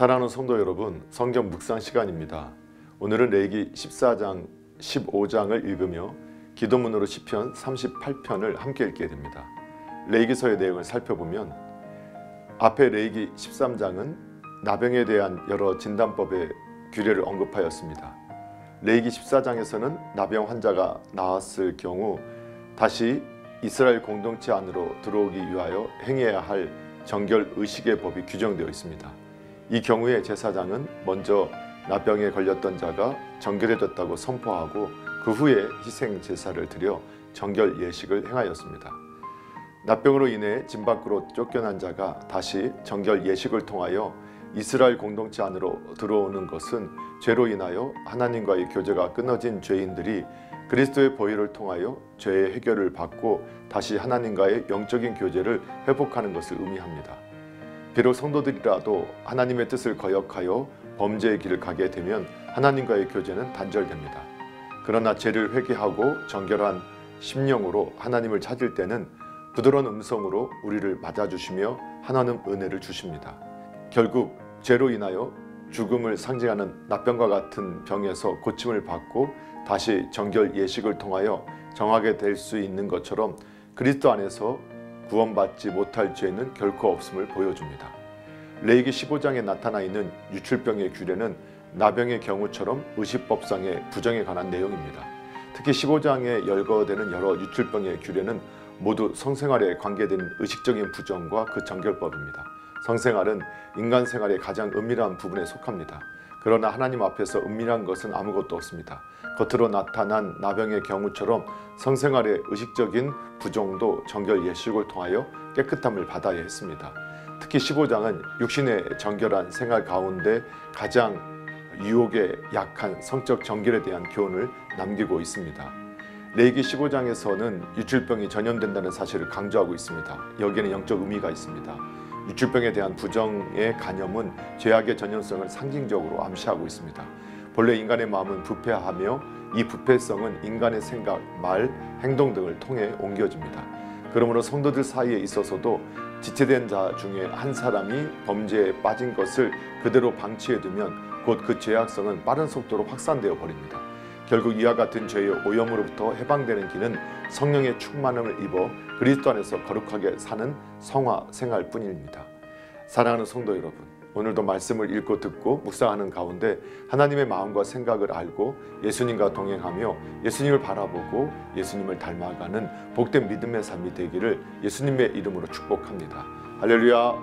사랑하는 성도 여러분, 성경 묵상 시간입니다. 오늘은 레위기 14장, 15장을 읽으며 기도문으로 시편 38편을 함께 읽게 됩니다. 레위기서의 내용을 살펴보면 앞에 레위기 13장은 나병에 대한 여러 진단법의 규례를 언급하였습니다. 레위기 14장에서는 나병 환자가 나았을 경우 다시 이스라엘 공동체 안으로 들어오기 위하여 행해야 할 정결 의식의 법이 규정되어 있습니다. 이 경우에 제사장은 먼저 나병에 걸렸던 자가 정결해졌다고 선포하고 그 후에 희생 제사를 드려 정결 예식을 행하였습니다. 나병으로 인해 진 밖으로 쫓겨난 자가 다시 정결 예식을 통하여 이스라엘 공동체 안으로 들어오는 것은 죄로 인하여 하나님과의 교제가 끊어진 죄인들이 그리스도의 보혈을 통하여 죄의 해결을 받고 다시 하나님과의 영적인 교제를 회복하는 것을 의미합니다. 비록 성도들이라도 하나님의 뜻을 거역하여 범죄의 길을 가게 되면 하나님과의 교제는 단절됩니다. 그러나 죄를 회개하고 정결한 심령으로 하나님을 찾을 때는 부드러운 음성으로 우리를 맞아주시며 하나님 은혜를 주십니다. 결국 죄로 인하여 죽음을 상징하는 나병과 같은 병에서 고침을 받고 다시 정결 예식을 통하여 정하게 될 수 있는 것처럼 그리스도 안에서 구원받지 못할 죄는 결코 없음을 보여줍니다. 레위기 15장에 나타나 있는 유출병의 규례는 나병의 경우처럼 의식법상의 부정에 관한 내용입니다. 특히 15장에 열거되는 여러 유출병의 규례는 모두 성생활에 관계된 의식적인 부정과 그 정결법입니다. 성생활은 인간 생활의 가장 은밀한 부분에 속합니다. 그러나 하나님 앞에서 은밀한 것은 아무것도 없습니다. 겉으로 나타난 나병의 경우처럼 성생활의 의식적인 부정도 정결 예식을 통하여 깨끗함을 받아야 했습니다. 특히 15장은 육신의 정결한 생활 가운데 가장 유혹에 약한 성적 정결에 대한 교훈을 남기고 있습니다. 레위기 15장에서는 유출병이 전염된다는 사실을 강조하고 있습니다. 여기에는 영적 의미가 있습니다. 유출병에 대한 부정의 간염은 죄악의 전염성을 상징적으로 암시하고 있습니다. 본래 인간의 마음은 부패하며 이 부패성은 인간의 생각, 말, 행동 등을 통해 옮겨집니다. 그러므로 성도들 사이에 있어서도 지체된 자 중에 한 사람이 범죄에 빠진 것을 그대로 방치해두면 곧 그 죄악성은 빠른 속도로 확산되어 버립니다. 결국 이와 같은 죄의 오염으로부터 해방되는 길은 성령의 충만함을 입어 그리스도 안에서 거룩하게 사는 성화 생활뿐입니다. 사랑하는 성도 여러분, 오늘도 말씀을 읽고 듣고 묵상하는 가운데 하나님의 마음과 생각을 알고 예수님과 동행하며 예수님을 바라보고 예수님을 닮아가는 복된 믿음의 삶이 되기를 예수님의 이름으로 축복합니다. 할렐루야.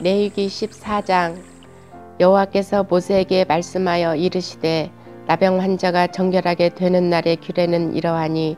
레위기 14장. 여호와께서 모세에게 말씀하여 이르시되 나병 환자가 정결하게 되는 날의 규례는 이러하니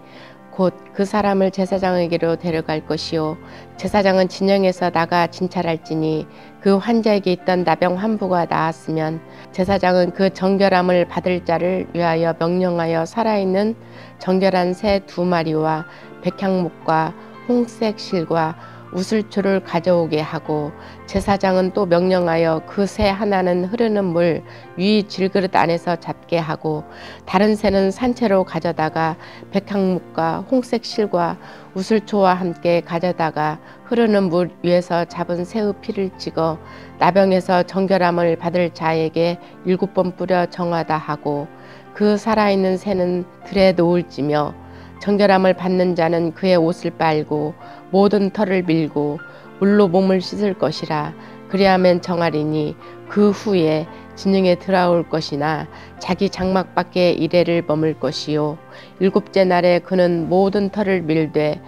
곧 그 사람을 제사장에게로 데려갈 것이요 제사장은 진영에서 나가 진찰할지니 그 환자에게 있던 나병 환부가 나았으면 제사장은 그 정결함을 받을 자를 위하여 명령하여 살아있는 정결한 새 2마리와 백향목과 홍색 실과 우슬초를 가져오게 하고 제사장은 또 명령하여 그 새 하나는 흐르는 물 위 질그릇 안에서 잡게 하고 다른 새는 산채로 가져다가 백향목과 홍색 실과 우슬초와 함께 가져다가 흐르는 물 위에서 잡은 새의 피를 찍어 나병에서 정결함을 받을 자에게 7번 뿌려 정하다 하고 그 살아있는 새는 들에 놓을지며 정결함을 받는 자는 그의 옷을 빨고 모든 털을 밀고 물로 몸을 씻을 것이라. 그리하면 정하리니 그 후에 진영에 들어올 것이나 자기 장막 밖에 이레를 머물 것이요 7째 날에 그는 모든 털을 밀되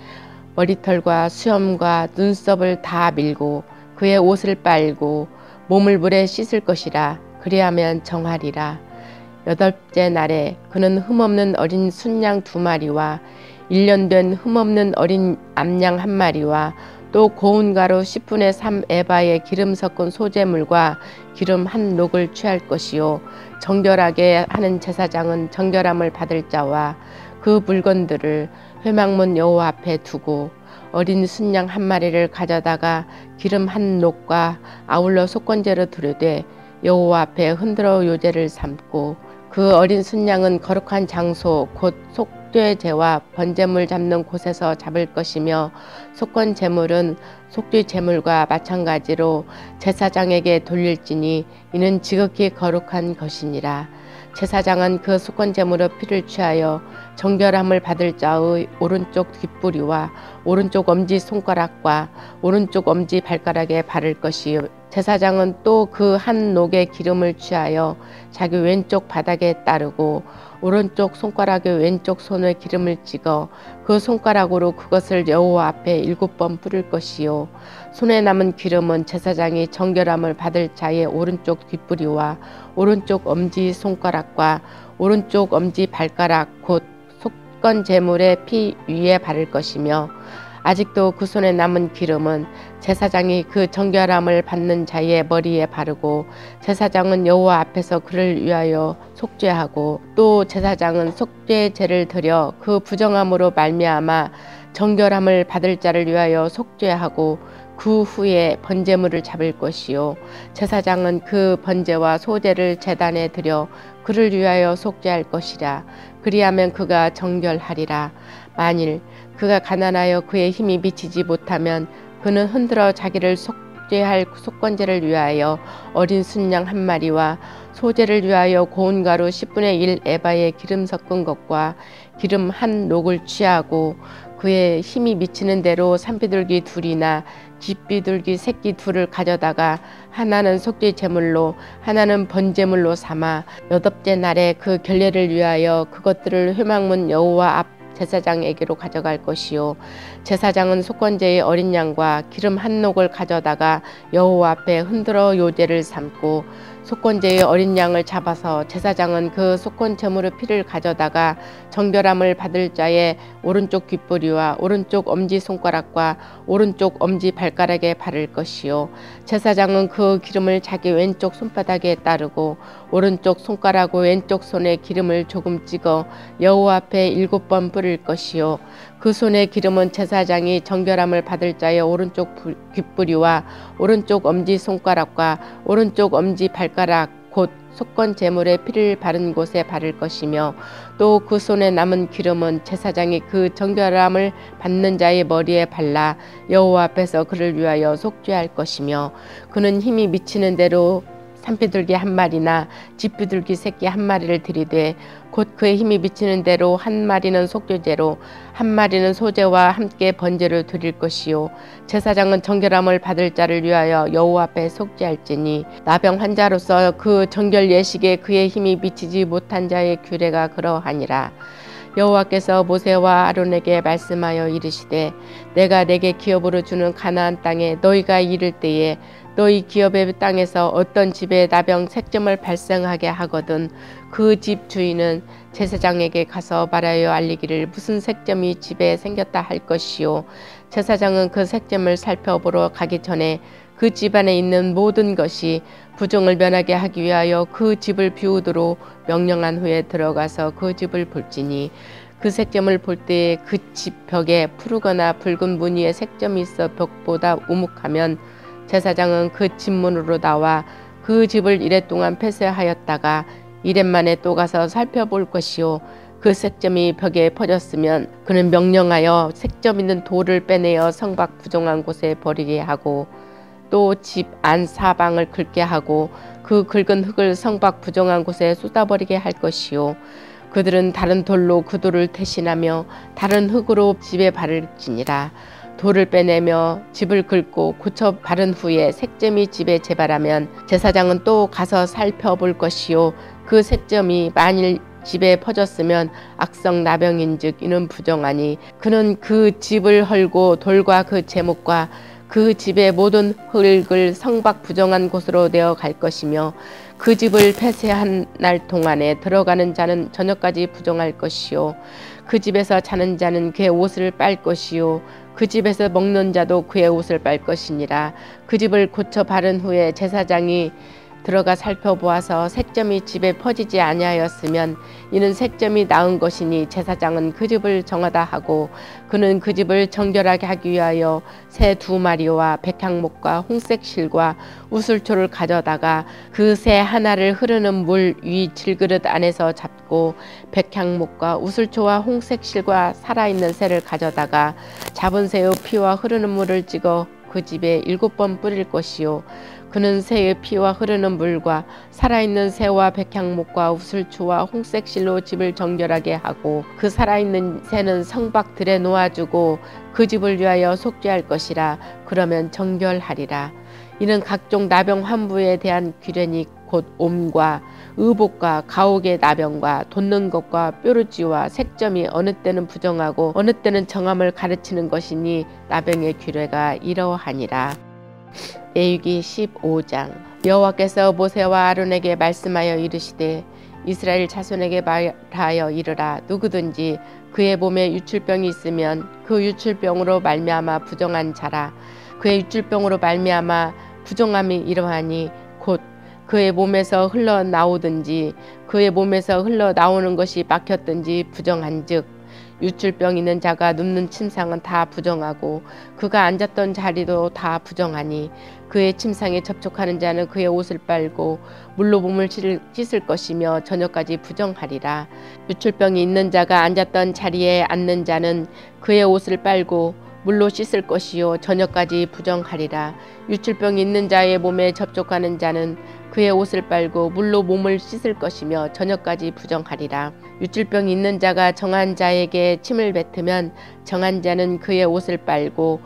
머리털과 수염과 눈썹을 다 밀고 그의 옷을 빨고 몸을 물에 씻을 것이라. 그리하면 정하리라. 8째 날에 그는 흠없는 어린 순양 2마리와 1년 된 흠없는 어린 암양 1마리와 또 고운 가루 10분의 3 에바의 기름 섞은 소재물과 기름 1녹을 취할 것이요 정결하게 하는 제사장은 정결함을 받을 자와 그 물건들을 회막문 여호와 앞에 두고 어린 순양 1마리를 가져다가 기름 1녹과 아울러 속건제로 드려되 여호와 앞에 흔들어 요제를 삼고 그 어린 순양은 거룩한 장소 곧 속 속죄제와 번제물 잡는 곳에서 잡을 것이며 속건 제물은 속죄 제물과 마찬가지로 제사장에게 돌릴지니 이는 지극히 거룩한 것이니라. 제사장은 그 속건 제물의 피를 취하여 정결함을 받을 자의 오른쪽 뒷부리와 오른쪽 엄지 손가락과 오른쪽 엄지 발가락에 바를 것이요, 제사장은 또 그 한 녹의 기름을 취하여 자기 왼쪽 바닥에 따르고 오른쪽 손가락의 왼쪽 손에 기름을 찍어 그 손가락으로 그것을 여호와 앞에 7번 뿌릴 것이요, 손에 남은 기름은 제사장이 정결함을 받을 자의 오른쪽 뒷부리와 오른쪽 엄지 손가락과 오른쪽 엄지 발가락 곧 속건 제물의 피 위에 바를 것이며, 아직도 그 손에 남은 기름은 제사장이 그 정결함을 받는 자의 머리에 바르고 제사장은 여호와 앞에서 그를 위하여 속죄하고, 또 제사장은 속죄제를 드려 그 부정함으로 말미암아 정결함을 받을 자를 위하여 속죄하고 그 후에 번제물을 잡을 것이요, 제사장은 그 번제와 소제를 제단에 드려 그를 위하여 속죄할 것이라. 그리하면 그가 정결하리라. 만일 그가 가난하여 그의 힘이 미치지 못하면 그는 흔들어 자기를 속죄할 속건제를 위하여 어린 순양 한 마리와 소제를 위하여 고운 가루 10분의 1 에바에 기름 섞은 것과 기름 한 녹을 취하고 그의 힘이 미치는 대로 산비둘기 둘이나 집비둘기 새끼 둘을 가져다가 하나는 속죄 제물로 하나는 번제물로 삼아 8째 날에 그 결례를 위하여 그것들을 회막문 여호와 앞 제사장에게로 가져갈 것이요, 제사장은 속건제의 어린 양과 기름 한 녹을 가져다가 여호와 앞에 흔들어 요제를 삼고, 속건제의 어린 양을 잡아서 제사장은 그 속건 제물의 피를 가져다가 정결함을 받을 자의 오른쪽 귓부리와 오른쪽 엄지 손가락과 오른쪽 엄지 발가락에 바를 것이요, 제사장은 그 기름을 자기 왼쪽 손바닥에 따르고 오른쪽 손가락과 왼쪽 손에 기름을 조금 찍어 여호와 앞에 7번 뿌릴 것이요, 그 손의 기름은 제사장이 정결함을 받을 자의 오른쪽 귓부리와 오른쪽 엄지 손가락과 오른쪽 엄지 발가락 곧 속건 제물의 피를 바른 곳에 바를 것이며, 또 그 손에 남은 기름은 제사장이 그 정결함을 받는 자의 머리에 발라 여호와 앞에서 그를 위하여 속죄할 것이며, 그는 힘이 미치는 대로 산비둘기 한 마리나 집비둘기 새끼 한 마리를 들이되 곧 그의 힘이 미치는 대로 한 마리는 속죄제로 한 마리는 소제와 함께 번제를 드릴 것이요, 제사장은 정결함을 받을 자를 위하여 여호와 앞에 속죄할지니, 나병 환자로서 그 정결 예식에 그의 힘이 미치지 못한 자의 규례가 그러하니라. 여호와께서 모세와 아론에게 말씀하여 이르시되, 내가 내게 기업으로 주는 가나안 땅에 너희가 이를 때에 너희 기업의 땅에서 어떤 집에 나병 색점을 발생하게 하거든 그 집 주인은 제사장에게 가서 말하여 알리기를 무슨 색점이 집에 생겼다 할 것이요, 제사장은 그 색점을 살펴보러 가기 전에 그 집안에 있는 모든 것이 부정을 면하게 하기 위하여 그 집을 비우도록 명령한 후에 들어가서 그 집을 볼지니, 그 색점을 볼 때에 그 집 벽에 푸르거나 붉은 무늬의 색점이 있어 벽보다 우묵하면 제사장은 그 집 문으로 나와 그 집을 이래 동안 폐쇄하였다가 이래 만에 또 가서 살펴볼 것이요, 그 색점이 벽에 퍼졌으면 그는 명령하여 색점 있는 돌을 빼내어 성밖 부정한 곳에 버리게 하고, 또 집 안 사방을 긁게 하고 그 긁은 흙을 성밖 부정한 곳에 쏟아버리게 할 것이요, 그들은 다른 돌로 그 돌을 대신하며 다른 흙으로 집에 바를지니라. 돌을 빼내며 집을 긁고 고쳐 바른 후에 색점이 집에 재발하면 제사장은 또 가서 살펴볼 것이요, 그 색점이 만일 집에 퍼졌으면 악성 나병인즉 이는 부정하니, 그는 그 집을 헐고 돌과 그 제목과 그 집의 모든 흙을 성밖 부정한 곳으로 내어 갈 것이며, 그 집을 폐쇄한 날 동안에 들어가는 자는 저녁까지 부정할 것이요, 그 집에서 자는 자는 그의 옷을 빨 것이요, 그 집에서 먹는 자도 그의 옷을 빨 것이니라. 그 집을 고쳐 바른 후에 제사장이 들어가 살펴보아서 색점이 집에 퍼지지 아니하였으면 이는 색점이 나은 것이니 제사장은 그 집을 정하다 하고 그는 그 집을 정결하게 하기 위하여 새 2마리와 백향목과 홍색 실과 우슬초를 가져다가 그 새 하나를 흐르는 물 위 질그릇 안에서 잡고 백향목과 우슬초와 홍색 실과 살아있는 새를 가져다가 잡은 새의 피와 흐르는 물을 찍어 그 집에 7번 뿌릴 것이요 그는 새의 피와 흐르는 물과 살아있는 새와 백향목과 우슬초와 홍색 실로 집을 정결하게 하고 그 살아있는 새는 성박들에 놓아주고 그 집을 위하여 속죄할 것이라. 그러면 정결하리라. 이는 각종 나병 환부에 대한 규례니 곧 옴과 의복과 가옥의 나병과 돋는 것과 뾰루지와 색점이 어느 때는 부정하고 어느 때는 정함을 가르치는 것이니 나병의 규례가 이러하니라. 레위기 15장. 여호와께서 모세와 아론에게 말씀하여 이르시되 이스라엘 자손에게 말하여 이르라. 누구든지 그의 몸에 유출병이 있으면 그 유출병으로 말미암아 부정한 자라. 그의 유출병으로 말미암아 부정함이 이러하니 곧 그의 몸에서 흘러나오든지 그의 몸에서 흘러나오는 것이 막혔든지 부정한즉 유출병 있는 자가 눕는 침상은 다 부정하고 그가 앉았던 자리도 다 부정하니 그의 침상에 접촉하는 자는 그의 옷을 빨고 물로 몸을 씻을 것이며 저녁까지 부정하리라. 유출병이 있는 자가 앉았던 자리에 앉는 자는 그의 옷을 빨고 물로 씻을 것이요 저녁까지 부정하리라. 유출병이 있는 자의 몸에 접촉하는 자는 그의 옷을 빨고 물로 몸을 씻을 것이며 저녁까지 부정하리라. 유출병이 있는 자가 정한 자에게 침을 뱉으면 정한 자는 그의 옷을 빨고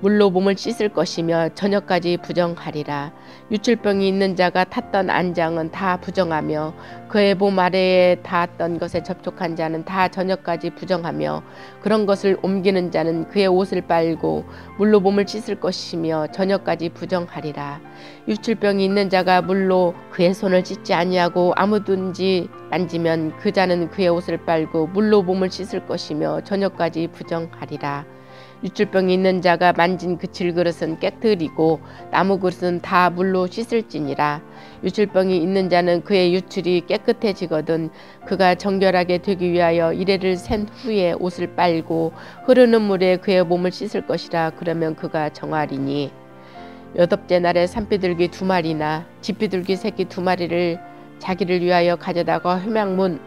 물로 몸을 씻을 것이며 저녁까지 부정하리라. 유출병이 있는 자가 탔던 안장은 다 부정하며 그의 몸 아래에 닿았던 것에 접촉한 자는 다 저녁까지 부정하며 그런 것을 옮기는 자는 그의 옷을 빨고 물로 몸을 씻을 것이며 저녁까지 부정하리라. 유출병이 있는 자가 물로 그의 손을 씻지 아니하고 아무든지 만지면 그 자는 그의 옷을 빨고 물로 몸을 씻을 것이며 저녁까지 부정하리라. 유출병이 있는 자가 만진 그 질그릇은 깨뜨리고 나무 그릇은 다 물로 씻을지니라. 유출병이 있는 자는 그의 유출이 깨끗해지거든 그가 정결하게 되기 위하여 이레를 센 후에 옷을 빨고 흐르는 물에 그의 몸을 씻을 것이라. 그러면 그가 정하리니 8째 날에 산비둘기 2마리나 집비둘기 새끼 2마리를 자기를 위하여 가져다가 회막문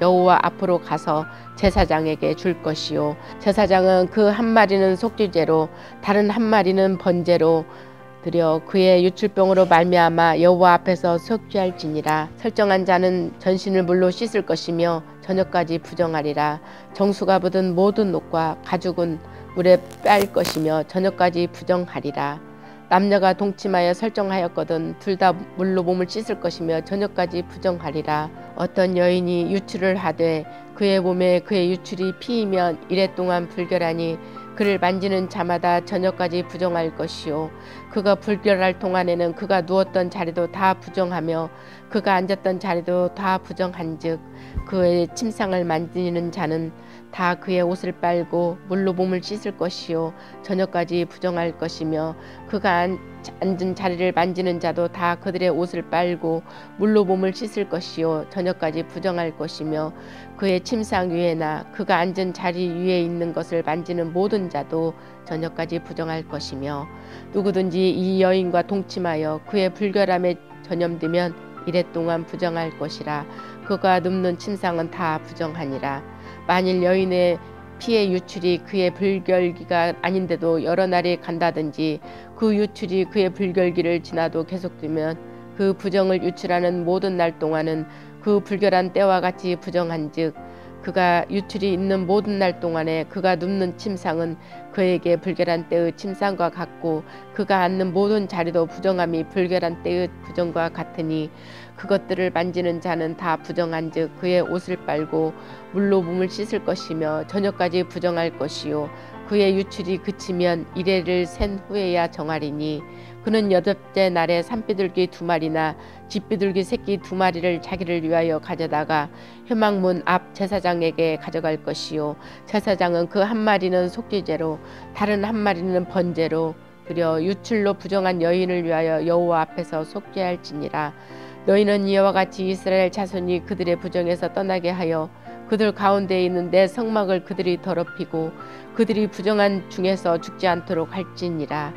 여호와 앞으로 가서 제사장에게 줄 것이요 제사장은 그 1마리는 속죄제로 다른 1마리는 번제로 드려 그의 유출병으로 말미암아 여호와 앞에서 속죄할지니라. 설정한 자는 전신을 물로 씻을 것이며 저녁까지 부정하리라. 정수가 묻은 모든 옷과 가죽은 물에 빨 것이며 저녁까지 부정하리라. 남녀가 동침하여 설정하였거든 둘 다 물로 몸을 씻을 것이며 저녁까지 부정하리라. 어떤 여인이 유출을 하되 그의 몸에 그의 유출이 피이면 이래 동안 불결하니 그를 만지는 자마다 저녁까지 부정할 것이요 그가 불결할 동안에는 그가 누웠던 자리도 다 부정하며 그가 앉았던 자리도 다 부정한즉 그의 침상을 만지는 자는 다 그의 옷을 빨고 물로 몸을 씻을 것이요 저녁까지 부정할 것이며 그가 앉은 자리를 만지는 자도 다 그들의 옷을 빨고 물로 몸을 씻을 것이요 저녁까지 부정할 것이며 그의 침상 위에나 그가 앉은 자리 위에 있는 것을 만지는 모든 자도 저녁까지 부정할 것이며 누구든지 이 여인과 동침하여 그의 불결함에 전염되면 이래 동안 부정할 것이라. 그가 눕는 침상은 다 부정하니라. 만일 여인의 피의 유출이 그의 불결기가 아닌데도 여러 날이 간다든지 그 유출이 그의 불결기를 지나도 계속되면 그 부정을 유출하는 모든 날 동안은 그 불결한 때와 같이 부정한즉 그가 유출이 있는 모든 날 동안에 그가 눕는 침상은 그에게 불결한 때의 침상과 같고 그가 앉는 모든 자리도 부정함이 불결한 때의 부정과 같으니 그것들을 만지는 자는 다 부정한즉 그의 옷을 빨고 물로 몸을 씻을 것이며 저녁까지 부정할 것이요 그의 유출이 그치면 이레를 센 후에야 정하리니 그는 8째 날에 산비둘기 2마리나 집비둘기 새끼 2마리를 자기를 위하여 가져다가 회막문 앞 제사장에게 가져갈 것이요 제사장은 그 1마리는 속죄제로 다른 1마리는 번제로 드려 유출로 부정한 여인을 위하여 여호와 앞에서 속죄할지니라. 너희는 이와 같이 이스라엘 자손이 그들의 부정에서 떠나게 하여 그들 가운데에 있는 내 성막을 그들이 더럽히고 그들이 부정한 중에서 죽지 않도록 할지니라.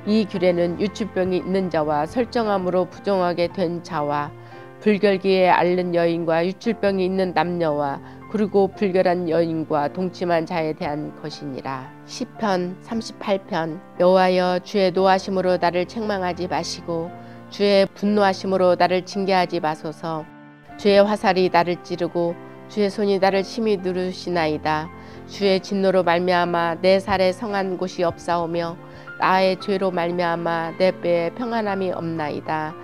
이 규례는 유출병이 있는 자와 설정함으로 부정하게 된 자와 불결기에 앓는 여인과 유출병이 있는 남녀와 그리고 불결한 여인과 동침한 자에 대한 것이니라. 시편 38편. 여호와여, 주의 노하심으로 나를 책망하지 마시고 주의 분노하심으로 나를 징계하지 마소서. 주의 화살이 나를 찌르고 주의 손이 나를 심히 누르시나이다. 주의 진노로 말미암아 내 살에 성한 곳이 없사오며 나의 죄로 말미암아 내 뼈에 평안함이 없나이다.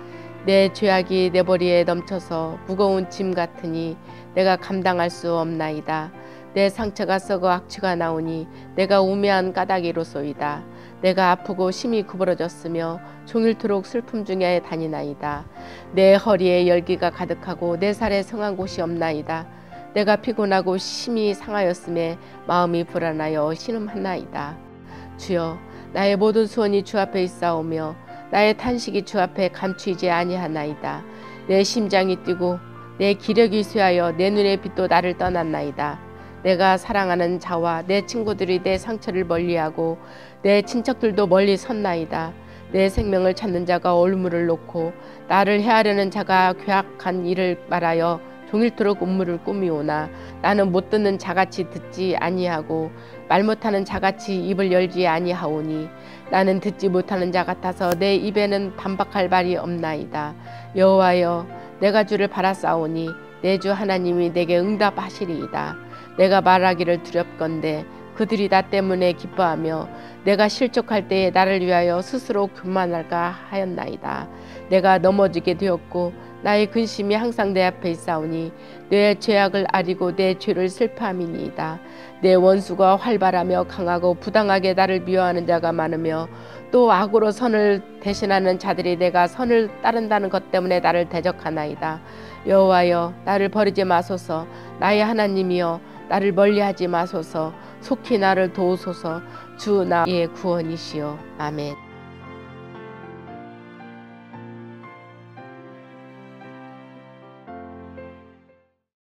내 죄악이 내 머리에 넘쳐서 무거운 짐 같으니 내가 감당할 수 없나이다. 내 상처가 썩어 악취가 나오니 내가 우매한 까닭이로소이다. 내가 아프고 심히 구부러졌으며 종일토록 슬픔 중에 다니나이다. 내 허리에 열기가 가득하고 내 살에 성한 곳이 없나이다. 내가 피곤하고 심히 상하였음에 마음이 불안하여 신음하나이다. 주여, 나의 모든 소원이 주 앞에 있사오며 나의 탄식이 주 앞에 감추이지 아니하나이다. 내 심장이 뛰고 내 기력이 쇠하여 내 눈의 빛도 나를 떠났나이다. 내가 사랑하는 자와 내 친구들이 내 상처를 멀리하고 내 친척들도 멀리 섰나이다. 내 생명을 찾는 자가 올무를 놓고 나를 해하려는 자가 괴악한 일을 말하여 종일토록 음물을 꾸미오나 나는 못 듣는 자같이 듣지 아니하고 말 못하는 자같이 입을 열지 아니하오니 나는 듣지 못하는 자 같아서 내 입에는 반박할 말이 없나이다. 여호와여, 내가 주를 바라싸오니 내 주 하나님이 내게 응답하시리이다. 내가 말하기를 두렵건대 그들이 나 때문에 기뻐하며 내가 실족할 때에 나를 위하여 스스로 교만할까 하였나이다. 내가 넘어지게 되었고 나의 근심이 항상 내 앞에 있사오니 내 죄악을 아리고 내 죄를 슬퍼함이니이다. 내 원수가 활발하며 강하고 부당하게 나를 미워하는 자가 많으며 또 악으로 선을 대신하는 자들이 내가 선을 따른다는 것 때문에 나를 대적하나이다. 여호와여, 나를 버리지 마소서. 나의 하나님이여, 나를 멀리하지 마소서. 속히 나를 도우소서. 주 나의 구원이시여. 아멘.